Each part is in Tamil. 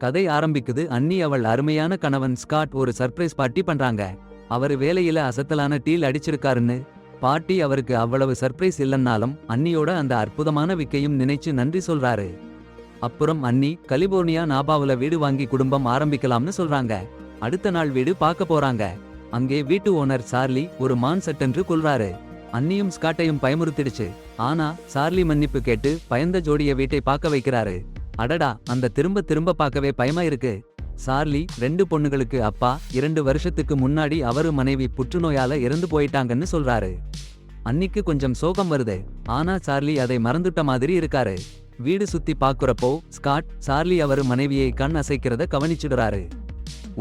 கதை ஆரம்பிக்குது. அன்னி அவள் அருமையான கணவன் ஸ்காட் ஒரு சர்ப்ரைஸ் பார்ட்டி பண்றாங்க. அவரு வேலையில அசத்தலான டீல் அடிச்சிருக்காருன்னு. பார்ட்டி அவருக்கு அவ்வளவு சர்ப்ரைஸ் இல்லன்னாலும் அன்னியோட அந்த அற்புதமான விக்கையும் நினைச்சு நன்றி சொல்றாரு. அப்புறம் அன்னி கலிபோர்னியா நாபாவுல வீடு வாங்கி குடும்பம் ஆரம்பிக்கலாம்னு சொல்றாங்க. அடுத்த நாள் வீடு பார்க்க போறாங்க. அங்கே வீட்டு ஓனர் சார்லி ஒரு மான் சட்டென்று கொல்றாரு. அன்னியும் ஸ்காட்டையும் பயமுறுத்திடுச்சு. ஆனா சார்லி மன்னிப்பு கேட்டு பயந்த ஜோடிய வீட்டை பார்க்க வைக்கிறாரு. அடடா, அந்த திரும்ப திரும்ப பார்க்கவே பயமா இருக்கு. சார்லி 2 பொண்ணுகளுக்கு அப்பா. 2 வருஷத்துக்கு முன்னாடி அவரு மனைவி புற்றுநோயால இறந்து போயிட்டாங்கன்னு சொல்றாரு. அன்னிக்கு கொஞ்சம் சோகம் வருது. ஆனா சார்லி அதை மறந்துட்ட மாதிரி இருக்காரு. வீடு சுத்தி பாக்குறப்போ ஸ்காட் சார்லி அவரு மனைவியை கண் அசைக்கிறத கவனிச்சுடுறாரு.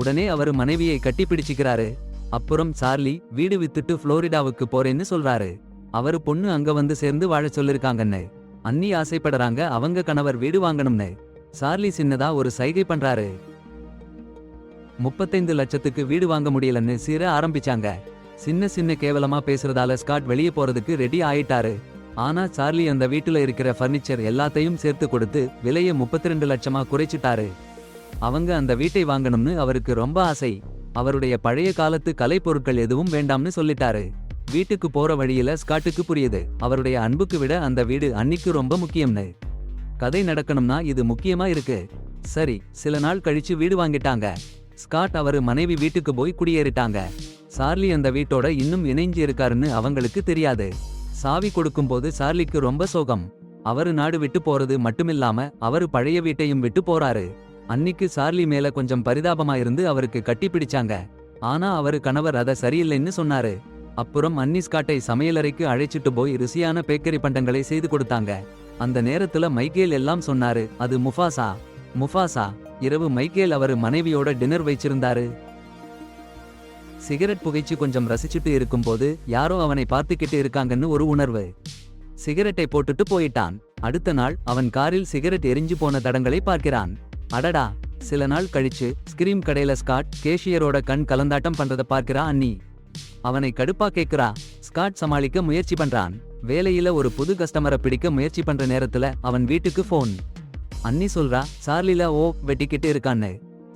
உடனே அவரு மனைவியை கட்டிப்பிடிச்சுக்கிறாரு. அப்புறம் சார்லி வீடு வித்துட்டு புளோரிடாவுக்கு போறேன்னு சொல்றாரு. அவரு பொண்ணு அங்க வந்து சேர்ந்து வாழ சொல்லிருக்காங்கன்னு. அன்னி ஆசைப்படுறாங்க அவங்க கணவர் வீடு வாங்கணும்னு. சார்லி சின்னதா ஒரு சைகை பண்றாரு. 35 லட்சத்துக்கு வீடு வாங்க முடியலன்னு சீர ஆரம்பிச்சாங்க. சின்ன சின்ன கேவலமா பேசுறதால ஸ்காட் வெளியே போறதுக்கு ரெடி ஆயிட்டாரு. ஆனா சார்லி அந்த வீட்டுல இருக்கிற பர்னிச்சர் எல்லாத்தையும் சேர்த்து கொடுத்து விலையை 32 லட்சமா குறைச்சிட்டாரு. அவங்க அந்த வீட்டை வாங்கணும்னு அவருக்கு ரொம்ப ஆசை. அவருடைய பழைய காலத்து கலை பொருட்கள் எதுவும் வேண்டாம்னு சொல்லிட்டாரு. வீட்டுக்கு போற வழியில ஸ்காட்டுக்கு புரியுது அவருடைய அன்புக்கு விட அந்த வீடு அன்னிக்கு ரொம்ப முக்கியம்னு. கதை நடக்கணும்னா இது முக்கியமா இருக்கு. சரி, சில நாள் கழிச்சு வீடு வாங்கிட்டாங்க. ஸ்காட் அவரு மனைவி வீட்டுக்கு போய் குடியேறிட்டாங்க. சார்லி அந்த வீட்டோட இன்னும் இணைஞ்சு இருக்காருன்னு அவங்களுக்கு தெரியாது. சாவி கொடுக்கும்போது சார்லிக்கு ரொம்ப சோகம். அவரு நாடு விட்டு போறது மட்டுமில்லாம அவரு பழைய வீட்டையும் விட்டு போறாரு. அன்னிக்கு சார்லி மேல கொஞ்சம் பரிதாபமா இருந்து அவருக்கு கட்டி பிடிச்சாங்க. ஆனா அவரு கணவர் அத சரியில்லைன்னு சொன்னாரு. அப்புறம் அன்னி ஸ்காட்டை சமையலறைக்கு அழைச்சிட்டு போய் ருசியான பேக்கரி பண்டங்களை செய்து கொடுத்தாங்க. அந்த நேரத்துல மைக்கேல் எல்லாம் சொன்னாரு. அது முஃபாசா. இரவு மைக்கேல் அவரு மனைவியோட டின்னர் வைச்சிருந்தாரு. சிகரெட் புகைச்சு கொஞ்சம் ரசிச்சுட்டு இருக்கும்போது யாரோ அவனை பார்த்துக்கிட்டு இருக்காங்கன்னு ஒரு உணர்வு. சிகரெட்டை போட்டுட்டு போயிட்டான். அடுத்த நாள் அவன் காரில் சிகரெட் எரிஞ்சு போன தடங்களை பார்க்கிறான். அடடா, சில நாள் கழிச்சு ஸ்கிரீம் கடையில ஸ்காட் கேஷியரோட கண் கலந்தாட்டம் பண்றத பார்க்கிறா அன்னி. அவனை கடுப்பா கேக்குறா. ஸ்காட் சமாளிக்க முயற்சி பண்றான். வேலையில ஒரு புது கஸ்டமரை பிடிக்க முயற்சி பண்ற நேரத்துல அவன் வீட்டுக்கு போன். அன்னி சொல்றா சார்லில வெட்டிக்கிட்டு இருக்கான்னு.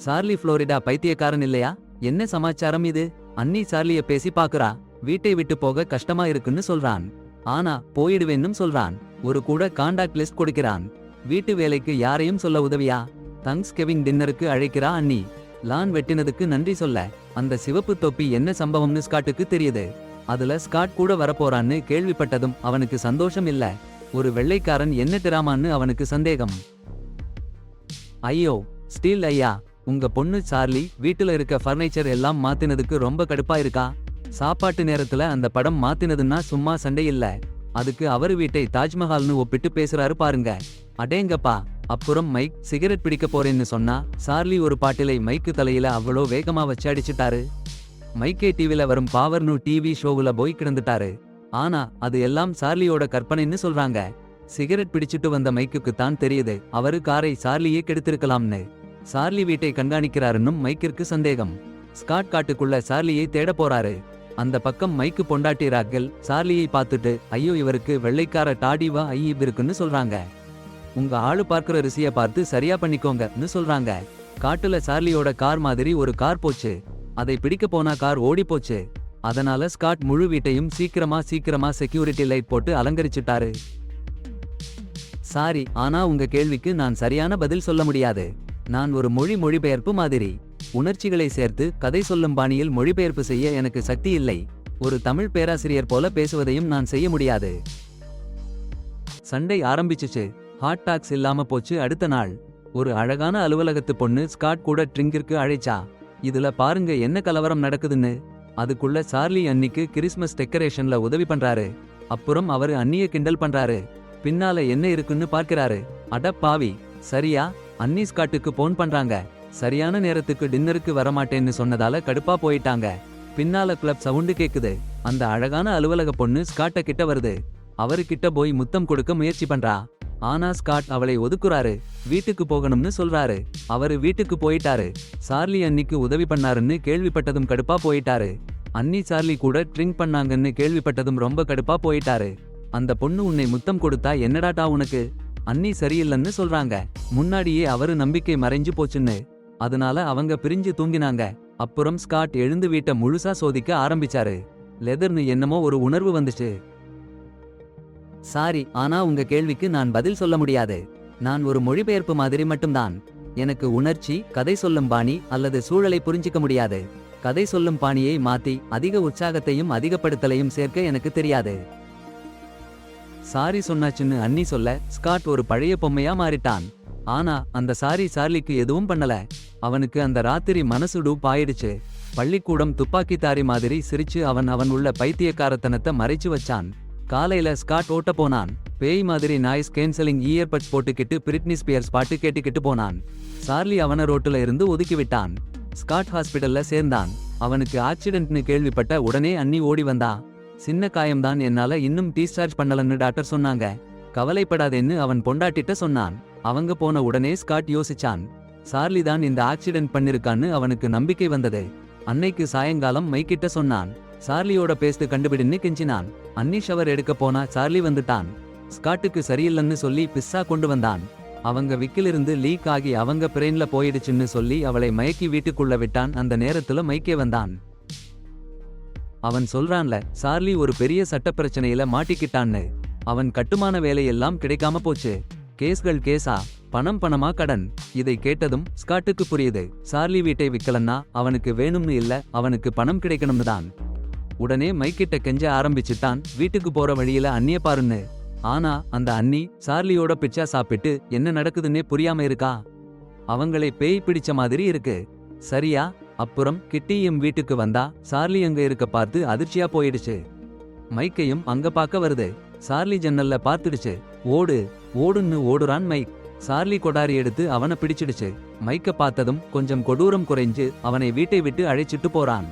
சார்லி புளோரிடா பைத்தியக்காரன் இல்லையா? என்ன சமாச்சாரம் இது? அன்னி சார்லிய பேசி பாக்குறா. வீட்டை விட்டு போக கஷ்டமா இருக்குன்னு சொல்றான். ஆனா போயிடுவேன்னும் சொல்றான். ஒரு கூட காண்டாக்ட் லிஸ்ட் கொடுக்கிறான். வீட்டு வேலைக்கு யாரையும் சொல்ல உதவியா? தங்க்ஸ் கெவிங் டின்னருக்கு அழைக்கிறா அன்னி. லான் வெட்டினதுக்கு நன்றி சொல்ல. அந்த சிவப்பு தொப்பி என்ன சம்பவம்னு ஸ்காட்டுக்கு தெரியுது. அதுல ஸ்காட் கூட வரப்போறான்னு கேள்விப்பட்டதும் அவனுக்கு சந்தோஷம் இல்ல. ஒரு வெள்ளைக்காரன் என்ன திராமான்னு அவனுக்கு சந்தேகம். ஐயோ ஸ்டீல் ஐயா, உங்க பொண்ணு சார்லி வீட்டுல இருக்க பர்னிச்சர் எல்லாம் மாத்தினதுக்கு ரொம்ப கடுப்பா இருக்கா? சாப்பாட்டு நேரத்துல அந்த படம் மாத்தினதுன்னா சும்மா சண்டை இல்ல. அதுக்கு அவரு வீட்டை தாஜ்மஹால்னு ஒப்பிட்டு பேசுறாரு பாருங்க. அடேங்கப்பா. அப்புறம் மைக் சிகரெட் பிடிக்க போறேன்னு சொன்னா சார்லி ஒரு பாட்டிலை மைக்கு தலையில அவ்வளோ வேகமா வச்சு அடிச்சுட்டாரு. மைக்கே டிவில வரும் பாவர்னு டிவி ஷோவுல போய் கிடந்துட்டாரு. ஆனா அது எல்லாம் சார்லியோட கற்பனைன்னு சொல்றாங்க. சிகரெட் பிடிச்சிட்டு வந்த மைக்குக்கு தான் தெரியுது அவரு காரை சார்லியே கெடுத்திருக்கலாம்னு. சார்லி வீட்டை கண்காணிக்கிறாருன்னும் மைக்கிற்கு சந்தேகம். ஸ்காட் காட்டுக்குள்ள சார்லியை தேட போறாரு. அந்த பக்கம் மைக்கு பொண்டாட்டி ராக்கெல் சார்லியை பார்த்துட்டு ஐயோ இவருக்கு வெள்ளைக்கார டாடிவா ஐயப் இருக்குன்னு சொல்றாங்க. உங்க ஆளு பார்க்கிற ரிசிய பார்த்து சரியா பண்ணிக்கோங்கன்னு சொல்றாங்க. காட்டுல சார்லியோட கார் மாதிரி ஒரு கார் போச்சு. அதை பிடிக்க போனா கார் ஓடி போச்சு. அதனால ஸ்காட் முழு வீட்டையும் சீக்கிரமா செக்யூரிட்டி லைட் போட்டு அலங்கரிச்சுட்டாரு. சாரி, ஆனா உங்க கேள்விக்கு நான் சரியான பதில் சொல்ல முடியாது. நான் ஒரு மொழிபெயர்ப்பு மாதிரி. உணர்ச்சிகளை சேர்த்து கதை சொல்லும் பாணியில் மொழிபெயர்ப்பு செய்ய எனக்கு சக்தி இல்லை. ஒரு தமிழ் பேராசிரியர் போல பேசுவதையும் நான் செய்ய முடியாது. சண்டை ஆரம்பிச்சுச்சு. ஹாட் டாக்ஸ் இல்லாம போச்சு. அடுத்த நாள் ஒரு அழகான அலுவலகத்து பொண்ணு ஸ்காட் கூட ட்ரிங்கிற்கு அழைச்சா. இதுல பாருங்க என்ன கலவரம் நடக்குதுன்னு. அதுக்குள்ள சார்லி அன்னிக்கு கிறிஸ்மஸ் டெக்கரேஷன்ல உதவி பண்றாரு. அப்புறம் அவரு அன்னிய கிண்டல் பண்றாரு. பின்னால என்ன இருக்குன்னு பார்க்கிறாரு. அட பாவி. சரியா? அன்னி ஸ்காட்டுக்கு போன் பண்றாங்க. சரியான நேரத்துக்கு டின்னருக்கு வரமாட்டேன்னு சொன்னதால கடுப்பா போயிட்டாங்க. பின்னால கிளப் சவுண்டு கேக்குது. அந்த அழகான அலுவலக பொண்ணு ஸ்காட்ட கிட்ட வருது. அவரு கிட்ட போய் முத்தம் கொடுக்க முயற்சி பண்றா. ஆனா ஸ்காட் அவளை ஒதுக்குறாரு. வீட்டுக்கு போகணும்னு சொல்றாரு. அவரு வீட்டுக்கு போயிட்டாரு. சார்லி அன்னிக்கு உதவி பண்ணாருன்னு கேள்விப்பட்டதும் கடுப்பா போயிட்டாரு. அன்னி சார்லி கூட ட்ரிங்க் பண்ணாங்கன்னு கேள்விப்பட்டதும் ரொம்ப கடுப்பா போயிட்டாரு. அந்த பொண்ணு உன்னை முத்தம் கொடுத்தா என்னடாட்டா உனக்கு? அண்ணி சரியில்லைன்னு சொல்றாங்க. முன்னாடியே அவரு நம்பிக்கை மறைஞ்சு போச்சுன்னு. அதனால அவங்க பிரிஞ்சு தூங்கினாங்க. அப்புறம் ஸ்காட் எழுந்து வீட்டை முழுசா சோதிக்க ஆரம்பிச்சாரு. லெதர்னு என்னமோ ஒரு உணர்வு வந்துச்சு. சாரி, ஆனா உங்க கேள்விக்கு நான் பதில் சொல்ல முடியாது. நான் ஒரு மொழிபெயர்ப்பு மாதிரி மட்டும்தான். எனக்கு உணர்ச்சி, கதை சொல்லும் பாணி அல்லது சூழலை புரிஞ்சிக்க முடியாது. கதை சொல்லும் பாணியை மாத்தி அதிக உற்சாகத்தையும் அதிகப்படுத்தலையும் சேர்க்க எனக்கு தெரியாது. சாரி சொன்னாச்சுன்னு அண்ணி சொல்ல ஸ்காட் ஒரு பழைய பொம்மையா மாறிட்டான். ஆனா அந்த சாரி சார்லிக்கு எதுவும் பண்ணல. அவனுக்கு அந்த ராத்திரி மனசுடு பாயிடுச்சு. பள்ளிக்கூடம் துப்பாக்கித்தாரி மாதிரி சிரிச்சு அவன் உள்ள பைத்தியக்காரத்தனத்தை மறைச்சு வச்சான். காலையில ஸ்காட் ஓட்ட போனான். பேய் மாதிரி நாய்ஸ் கேன்சலிங் இயர்பட்ஸ் போட்டுக்கிட்டு பிரிட்னி ஸ்பியர்ஸ் பாட்டு கேட்டுக்கிட்டு போனான். சார்லி அவன ரோட்டுல இருந்து ஒதுக்கி விட்டான். ஸ்காட் ஹாஸ்பிடல்ல சேர்ந்தான். அவனுக்கு ஆக்சிடென்ட்னு கேள்விப்பட்ட உடனே அண்ணி ஓடி வந்தா. சின்ன காயம்தான், என்னால இன்னும் டிஸ்சார்ஜ் பண்ணலன்னு டாக்டர் சொன்னாங்க. கவலைப்படாதேன்னு அவன் பொண்டாட்டிட்ட சொன்னான். அவங்க போன உடனே ஸ்காட் யோசிச்சான். சார்லி தான் இந்த ஆக்சிடென்ட் பண்ணிருக்கான்னு அவனுக்கு நம்பிக்கை வந்தது. அன்னைக்கு சாயங்காலம் மைக்கிட்ட சொன்னான். சார்லியோட பேஸ்ட் கண்டுபிடின்னு கெஞ்சினான். அன்னி ஷவர் எடுக்க போனா சார்லி வந்துட்டான். ஸ்காட்டுக்கு சரியில்லைன்னு சொல்லி பிஸ்ஸா கொண்டு வந்தான். அவங்க விக்கிலிருந்து லீக் ஆகி அவங்க பிரெயின்ல போயிடுச்சுன்னு சொல்லி அவளை மயக்கி வீட்டுக்குள்ள விட்டான். அந்த நேரத்துல மைக்கே வந்தான். அவன் சொல்றான்ல, சார்லி ஒரு பெரிய சட்ட பிரச்சனையில மாட்டிக்கிட்டான்னு. அவன் கட்டுமான வேலையெல்லாம் கிடைக்காம போச்சு. கேஸ்கள் கேஸா, பணம் பணமா கடன். இதை கேட்டதும் ஸ்காட்டுக்கு புரியுது. சார்லி வீட்டை விக்கலன்னா அவனுக்கு வேணும்னு இல்ல, அவனுக்கு பணம் கிடைக்கணும்னு தான். உடனே மைக்கிட்ட கெஞ்ச ஆரம்பிச்சுட்டான். வீட்டுக்கு போற வழியில அண்ணிய பாருன்னு. ஆனா அந்த அண்ணி சார்லியோட பிச்சா சாப்பிட்டு என்ன நடக்குதுன்னே புரியாம இருக்கா. அவங்களை பேய் பிடிச்ச மாதிரி இருக்கு. சரியா? அப்புறம் கிட்டியும் வீட்டுக்கு வந்தா சார்லி அங்க இருக்க பார்த்து அதிர்ச்சியா போயிடுச்சு. மைக்கையும் அங்க பார்க்க வருது. சார்லி ஜன்னல்ல பார்த்துடுச்சு. ஓடு ஓடுன்னு ஓடுறான் மைக். சார்லி கொடாரி எடுத்து அவனை பிடிச்சிடுச்சு. மைக்க பார்த்ததும் கொஞ்சம் கொடூரம் குறைஞ்சு அவனை வீட்டை விட்டு அழைச்சிட்டு போறான்.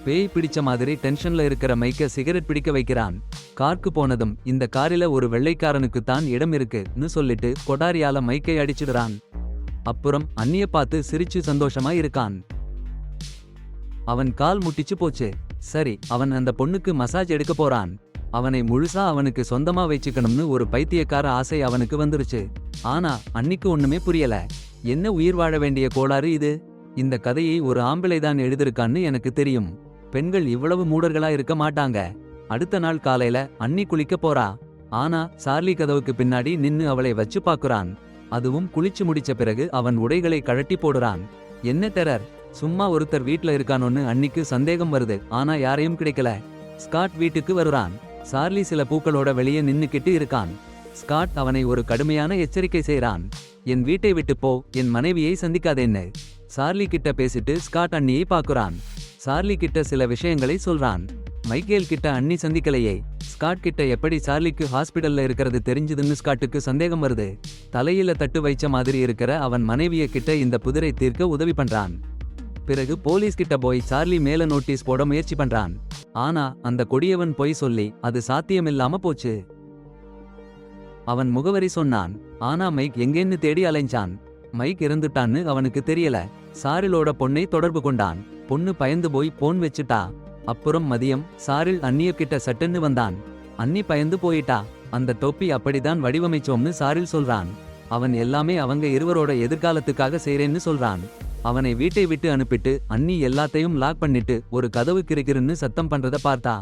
பேய் பிடிச்ச மாதிரி டென்ஷன்ல இருக்கிற மைக்க சிகரெட் பிடிக்க வைக்கிறான். கார்க்கு போனதும் இந்த காரில ஒரு வெள்ளைக்காரனுக்கு தான் இடம் இருக்குன்னு சொல்லிட்டு கொடாரியால மைக்கை அடிச்சிடுறான். அப்புறம் அண்ணிய பார்த்து சிரிச்சு சந்தோஷமா இருக்கான். அவன் கால் முட்டிச்சு போச்சு. சரி, அவன் அந்த பொண்ணுக்கு மசாஜ் எடுக்க போறான். அவனை முழுசா அவனுக்கு சொந்தமா வச்சுக்கணும்னு ஒரு பைத்தியக்கார ஆசை அவனுக்கு வந்துருச்சு. ஆனா அன்னிக்கு ஒண்ணுமே புரியல. என்ன உயிர் வாழ வேண்டிய கோளாறு இது? இந்த கதையை ஒரு ஆம்பிளைதான் எழுதிருக்கான்னு எனக்கு தெரியும். பெண்கள் இவ்வளவு மூடர்களா இருக்க மாட்டாங்க. அடுத்த நாள் காலையில அண்ணி குளிக்க போறா. ஆனா சார்லி கதவுக்கு பின்னாடி நின்னு அவளை வச்சு பாக்குறான். அதுவும் குளிச்சு முடிச்ச பிறகு அவன் உடைகளை கழட்டி போடுறான். என்ன டெரர்! சும்மா ஒருத்தர் வீட்ல இருக்கானோன்னு அன்னிக்கு சந்தேகம் வருது. ஆனா யாரையும் கிடைக்கல. ஸ்காட் வீட்டுக்கு வருறான். சார்லி சில பூக்களோட வெளியே நின்னுக்கிட்டு இருக்கான். ஸ்காட் அவனை ஒரு கடுமையான எச்சரிக்கை செய்றான். என் வீட்டை விட்டு போ, என் மனைவியை சந்திக்காதேன்னு. சார்லி கிட்ட பேசிட்டு ஸ்காட் அண்ணியை பாக்குறான். சார்லி கிட்ட சில விஷயங்களை சொல்றான். மைக்கேல் கிட்ட அண்ணி சந்திக்கலையே. ஸ்காட் கிட்ட எப்படி சார்லிக்கு ஹாஸ்பிடல்ல இருக்கிறது தெரிஞ்சதுன்னு ஸ்காட்டுக்கு சந்தேகம் வருது. தலையில தட்டு வைச்ச மாதிரி இருக்கிற அவன் மனைவிய கிட்ட இந்த புதிரை தீர்க்க உதவி பண்றான். பிறகு போலீஸ் கிட்ட போய் சார்லி மேல நோட்டீஸ் போட முயற்சி பண்றான். ஆனா அந்த கொடியவன் பொய் சொல்லி அது சாத்தியமில்லாம போச்சு. அவன் முகவரி சொன்னான். ஆனா மைக் எங்கேன்னு தேடி அலைஞ்சான். மைக் இறந்துட்டான்னு அவனுக்கு தெரியல. சாரிலோட பொண்ணை தொடர்பு கொண்டான். பொண்ணு பயந்து போய் போன் வச்சுட்டா. அப்புறம் மதியம் சாரில் அண்ணிய கிட்ட சட்டுன்னு வந்தான். அண்ணி பயந்து போயிட்டா. அந்த தொப்பி அப்படிதான் வடிவமைச்சோம்னு சாரில் சொல்றான். அவன் எல்லாமே அவங்க இருவரோட எதிர்காலத்துக்காக செய்றேன்னு சொல்றான். அவனை வீட்டை விட்டு அனுப்பிட்டு அண்ணி எல்லாத்தையும் லாக் பண்ணிட்டு ஒரு கதவு கிறுகிறுன்னு சத்தம் பண்றத பார்த்தா.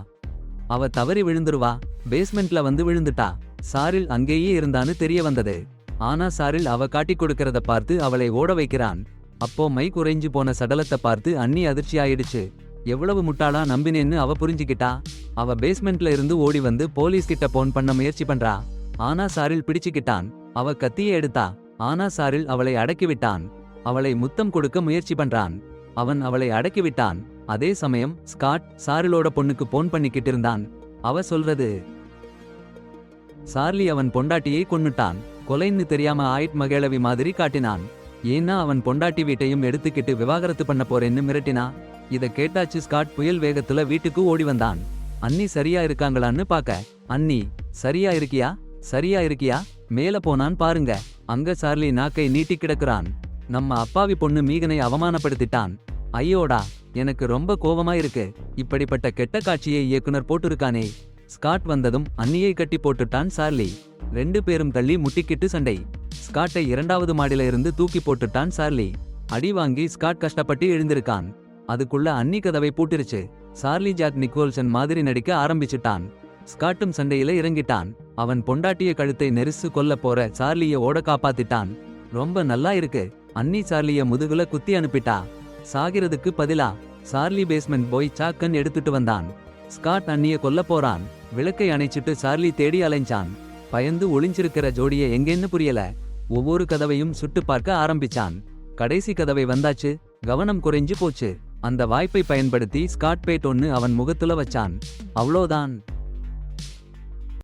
அவ தவறி விழுந்துருவா. பேஸ்மெண்ட்ல வந்து விழுந்துட்டா. சாரில் அங்கேயே இருந்தான்னு தெரிய வந்தது. ஆனா சாரில் அவ காட்டி கொடுக்கறத பார்த்து அவளை ஓட வைக்கிறான். அப்போ மை குறைஞ்சு போன சடலத்தை பார்த்து அண்ணி அதிர்ச்சி ஆயிடுச்சு. எவ்வளவு முட்டாளா நம்பினேன்னு அவ புரிஞ்சுக்கிட்டா. அவ பேஸ்மெண்ட்ல இருந்து ஓடி வந்து போலீஸ் கிட்ட போன் பண்ண முயற்சி பண்றா. ஆனா சாரில் பிடிச்சுக்கிட்டான். அவ கத்தியை எடுத்தா. ஆனா சாரில் அவளை அடக்கிவிட்டான். அவளை முத்தம் கொடுக்க முயற்சி பண்றான். அவன் அவளை அடக்கிவிட்டான். அதே சமயம் ஸ்காட் சாரிலோட பொண்ணுக்கு போன் பண்ணிக்கிட்டு இருந்தான். அவ சொல்றது, சார்லி அவன் பொண்டாட்டியை கொன்னுட்டான். கொலைன்னு தெரியாம ஆயிட் மகேளவி மாதிரி காட்டினான். ஏன்னா அவன் பொண்டாட்டி வீட்டையும் எடுத்துக்கிட்டு விவாகரத்து பண்ண போறேன்னு மிரட்டினா. இத கேட்டாச்சு ஸ்காட் புயல் வேகத்துல வீட்டுக்கு ஓடி வந்தான். அண்ணி சரியா இருக்காங்களான்னு பாக்க. அண்ணி, சரியா இருக்கியா? சரியா இருக்கியா? மேல போனான் பாருங்க. அங்க சார்லி நாக்கை நீட்டி கிடக்குறான். நம்ம அப்பாவி பொண்ணு மீகனை அவமானப்படுத்திட்டான். ஐயோடா, எனக்கு ரொம்ப கோவமா இருக்கு. இப்படிப்பட்ட கெட்ட காட்சியை இயக்குனர் போட்டிருக்கானே. ஸ்காட் வந்ததும் அண்ணியை கட்டி போட்டுட்டான் சார்லி. 2 பேரும் தள்ளி முட்டிக்கிட்டு சண்டை. ஸ்காட்டை 2வது மாடில இருந்து தூக்கி போட்டுட்டான் சார்லி. அடி வாங்கி ஸ்காட் கஷ்டப்பட்டு எழுந்திருக்கான். அதுக்குள்ள அன்னி கதவை பூட்டிருச்சு. சார்லி ஜாக் நிக்கோல்சன் மாதிரி நடிக்க ஆரம்பிச்சுட்டான். ஸ்காட்டும் சண்டையில இறங்கிட்டான். அவன் பொண்டாட்டிய கழுத்தை நெரிசு கொல்ல போற சார்லிய ஓட காப்பாத்திட்டான். ரொம்ப நல்லா இருக்கு. அன்னி சார்லிய முதுகுல குத்தி அனுப்பிட்டா. சாகிறதுக்கு பதிலா சார்லி பேஸ்மெண்ட் போய் சாக்கன் எடுத்துட்டு வந்தான். ஸ்காட் அன்னிய கொல்ல போறான். விளக்கை அணைச்சிட்டு சார்லி தேடி அலைஞ்சான். பயந்து ஒளிஞ்சிருக்கிற ஜோடிய எங்கேன்னு புரியல. ஒவ்வொரு கதவையும் சுட்டு பார்க்க ஆரம்பிச்சான். கடைசி கதவை வந்தாச்சு. கவனம் குறைஞ்சு போச்சு. அந்த வாய்ப்பை பயன்படுத்தி ஸ்காட் பேட் ஒன்னு அவன் முகத்துல வச்சான். அவ்ளோதான்.